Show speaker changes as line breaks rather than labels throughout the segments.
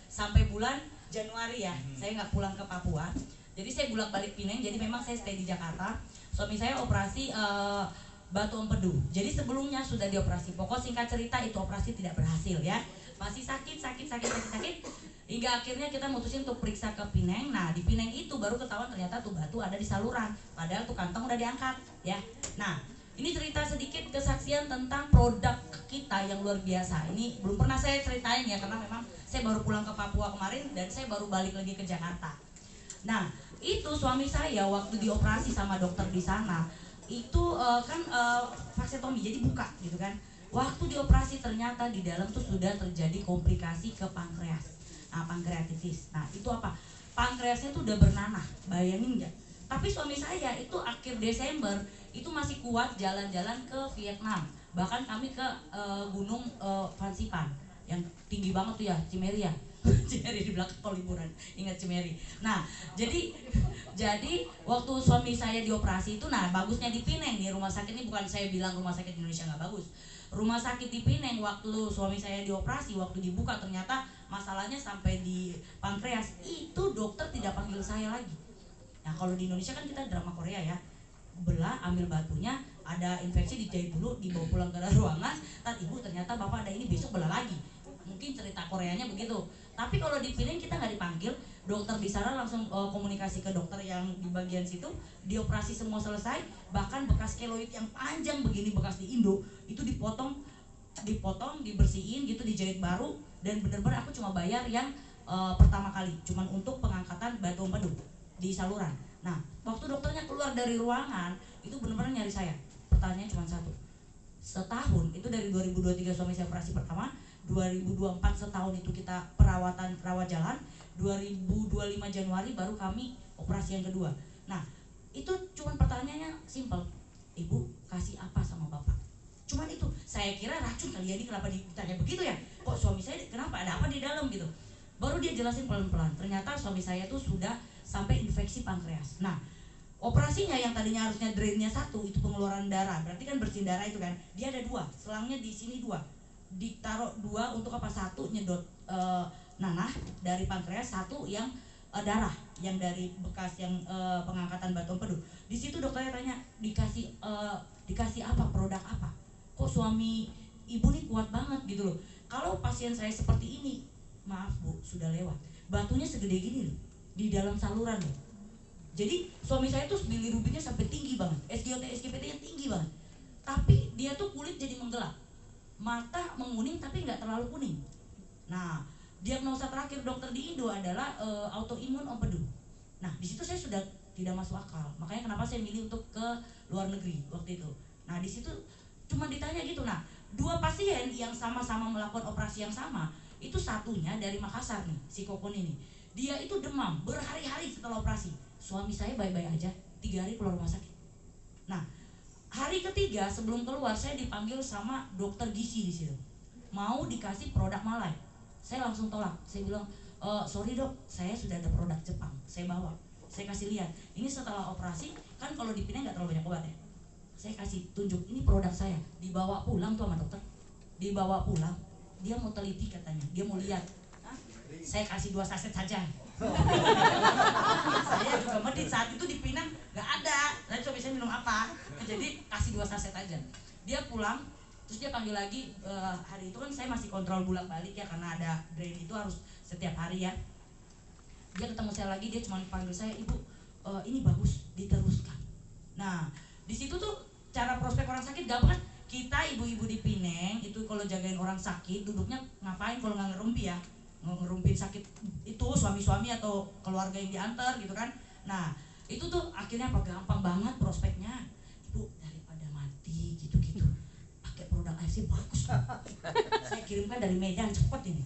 sampai bulan Januari ya. Saya nggak pulang ke Papua. Jadi saya bolak-balik Pineng. Jadi memang saya stay di Jakarta. Suami saya operasi batu empedu. Jadi sebelumnya sudah dioperasi. Pokok singkat cerita itu operasi tidak berhasil ya. Masih sakit. Hingga akhirnya kita mutusin untuk periksa ke Pineng. Nah di Pineng itu baru ketahuan ternyata tuh batu ada di saluran. Padahal tuh kantong udah diangkat ya. Nah ini cerita sedikit kesaksian tentang produk kita yang luar biasa. Ini belum pernah saya ceritain ya karena memang saya baru pulang ke Papua kemarin dan saya baru balik lagi ke Jakarta. Nah itu suami saya waktu dioperasi sama dokter di sana itu kan vasektomi jadi buka gitu kan. Waktu dioperasi ternyata di dalam tuh sudah terjadi komplikasi ke pankreas. Nah pankreatitis. Nah itu apa? Pankreasnya tuh udah bernanah. Bayangin nggak? Tapi suami saya itu akhir Desember itu masih kuat jalan-jalan ke Vietnam. Bahkan kami ke gunung Fansipan yang tinggi banget tuh ya, Cimeri ya. Cimeri di belakang kalau liburan, ingat Cimeri. Nah, jadi waktu suami saya dioperasi itu, nah bagusnya di Pineng nih rumah sakit ini, bukan saya bilang rumah sakit Indonesia nggak bagus. Rumah sakit di Pineng waktu suami saya dioperasi, waktu dibuka ternyata masalahnya sampai di pankreas. Itu dokter tidak panggil saya lagi. Nah kalau di Indonesia kan kita drama Korea ya, belah ambil batunya, ada infeksi dijahit dulu, dibawa pulang ke ruangan, ibu ternyata bapak ada ini, besok belah lagi. Mungkin cerita Koreanya begitu. Tapi kalau di Pineng kita nggak dipanggil, dokter di sana langsung komunikasi ke dokter yang di bagian situ, dioperasi semua selesai, bahkan bekas keloid yang panjang begini bekas di Indo itu dipotong, dibersihin gitu, dijahit baru, dan bener-bener aku cuma bayar yang pertama kali, cuman untuk pengangkatan batu empedu di saluran. Nah, waktu dokternya keluar dari ruangan, itu benar-benar nyari saya. Pertanyaannya cuma satu. Setahun, itu dari 2023 suami saya operasi pertama, 2024 setahun itu kita rawat jalan, 2025 Januari baru kami operasi yang kedua. Nah, itu cuma pertanyaannya simple. Ibu kasih apa sama bapak? Cuman itu, saya kira racun kali ya, ini kenapa ditanya begitu ya? Kok suami saya kenapa, ada apa di dalam gitu? Baru dia jelasin pelan-pelan. Ternyata suami saya tuh sudah sampai infeksi pankreas. Nah, operasinya yang tadinya harusnya drainnya satu, itu pengeluaran darah, berarti kan bersihin darah itu kan, dia ada dua, selangnya di sini dua, ditaruh dua untuk apa? Satu nyedot nanah dari pankreas, satu yang darah yang dari bekas yang pengangkatan batu empedu. Di situ dokternya tanya, dikasih apa, produk apa? Kok suami ibu nih kuat banget gitu loh. Kalau pasien saya seperti ini, maaf bu, sudah lewat. Batunya segede gini loh, di dalam saluran loh. Jadi suami saya tuh bilirubinnya sampai tinggi banget, SGOT, SGPT-nya tinggi banget. Tapi dia tuh kulit jadi menggelap, mata menguning tapi nggak terlalu kuning. Nah, diagnosa terakhir dokter di Indo adalah autoimun empedu. Nah, di situ saya sudah tidak masuk akal. Makanya kenapa saya milih untuk ke luar negeri waktu itu. Nah, di situ cuma ditanya gitu. Nah, dua pasien yang sama-sama melakukan operasi yang sama, itu satunya dari Makassar nih, si Kokon ini. Dia itu demam berhari-hari setelah operasi. Suami saya baik-baik aja, 3 hari keluar rumah sakit. Nah, hari ketiga sebelum keluar saya dipanggil sama dokter gizi di situ. Mau dikasih produk Malai. Saya langsung tolak. Saya bilang, sorry dok, saya sudah ada produk Jepang. Saya bawa. Saya kasih lihat. Ini setelah operasi, kan kalau di Pinang nggak terlalu banyak obat ya. Saya kasih tunjuk, ini produk saya. Dibawa pulang tuh sama dokter. Dibawa pulang. Dia mau teliti katanya. Dia mau lihat. Saya kasih 2 saset saja. Saya juga medit saat itu di Pinang nggak ada. Saya coba saya minum apa? Jadi kasih 2 saset aja. Dia pulang, terus dia panggil lagi. Hari itu kan saya masih kontrol bolak-balik ya, karena ada drain itu harus setiap hari ya. Dia ketemu saya lagi, dia cuma panggil saya, ibu ini bagus, diteruskan. Nah di situ tuh cara prospek orang sakit gampang kan. Kita ibu-ibu di Pineng itu kalau jagain orang sakit duduknya ngapain kalau nggak ngerumpi ya, ngerumpin sakit itu suami-suami atau keluarga yang diantar gitu kan. Nah itu tuh akhirnya apa, gampang banget prospeknya. Ibu daripada mati gitu-gitu pakai produk AFC bagus. Saya kirimkan dari Medan, cepet ini.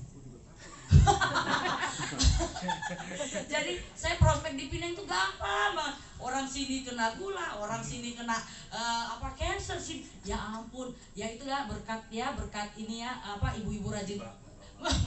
Jadi saya prospek di Pinang itu gampang banget. Orang sini kena gula, orang sini kena cancer sih. Ya ampun, ya itu ya berkat ini ya ibu-ibu rajin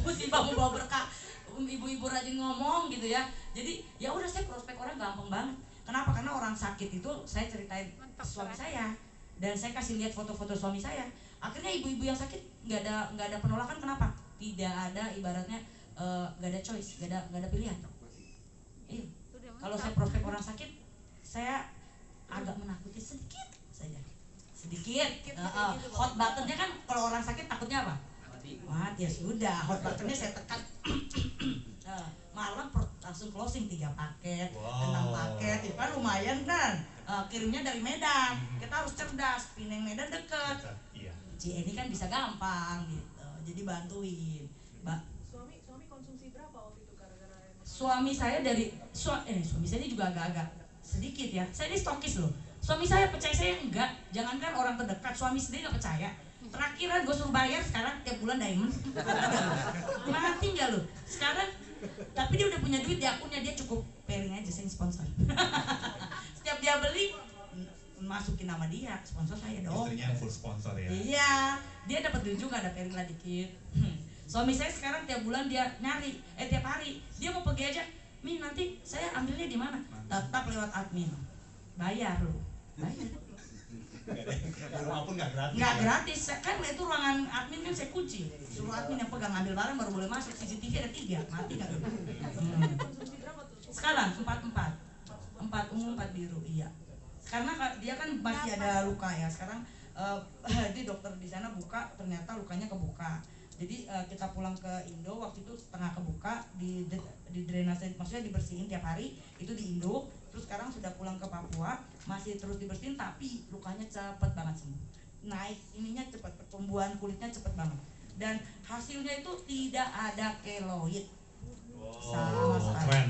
musibah membawa berkah, ibu-ibu rajin ngomong gitu ya. Jadi ya udah saya prospek orang gampang banget. Kenapa? Karena orang sakit itu saya ceritain suami saya dan saya kasih lihat foto-foto suami saya. Akhirnya ibu-ibu yang sakit nggak ada penolakan. Kenapa? Tidak ada ibaratnya gak ada choice, gak ada pilihan. Iya. Kalau saya prospek orang sakit, saya agak menakuti sedikit saja, sedikit. Hot buttonnya kan kalau orang sakit takutnya apa? Mati. Ya sudah, hot buttonnya saya tekan. Malam langsung closing 3 paket, 6 paket, itu kan lumayan kan. Kirimnya dari Medan, kita harus cerdas, Pineng Medan deket. Ini kan bisa gampang gitu, jadi bantuin.
Suami konsumsi berapa waktu itu gara-gara
suami saya suami saya ini juga agak-agak sedikit ya. Saya ini stokis loh. Suami saya percaya, saya enggak. Jangankan orang terdekat, suami sendiri nggak percaya. Terakhiran gue suruh bayar sekarang tiap bulan diamond. Mati nggak lo? Sekarang, tapi dia udah punya duit di akunnya, dia cukup pairing aja, saya sponsor. Setiap dia beli masukin nama dia, sponsor saya dong.
Istrinya full sponsor ya.
Iya, dia dapat duit juga, ada pairing lah dikit. Suami saya sekarang tiap bulan dia nyari, tiap hari dia mau pergi aja. Min, nanti saya ambilnya di mana? Tetap lewat admin. Bayar lo, bayar.
Di rumah pun nggak gratis.
Nggak gratis, kan itu ruangan admin kan saya kunci. Suruh admin yang pegang, ambil barang baru boleh masuk. CCTV ada 3, mati nggak tuh?
konsumsi berapa tuh?
Sekarang 4 ungu 4 biru, iya. Karena dia kan masih ada luka ya. Sekarang di dokter di sana buka, ternyata lukanya kebuka. Jadi kita pulang ke Indo, waktu itu setengah kebuka, di drainase, maksudnya dibersihin tiap hari, itu di Indo. Terus sekarang sudah pulang ke Papua, masih terus dibersihin, tapi lukanya cepet banget sembuh. Naik ininya cepet, pertumbuhan kulitnya cepet banget. Dan hasilnya itu tidak ada keloid sama sekali.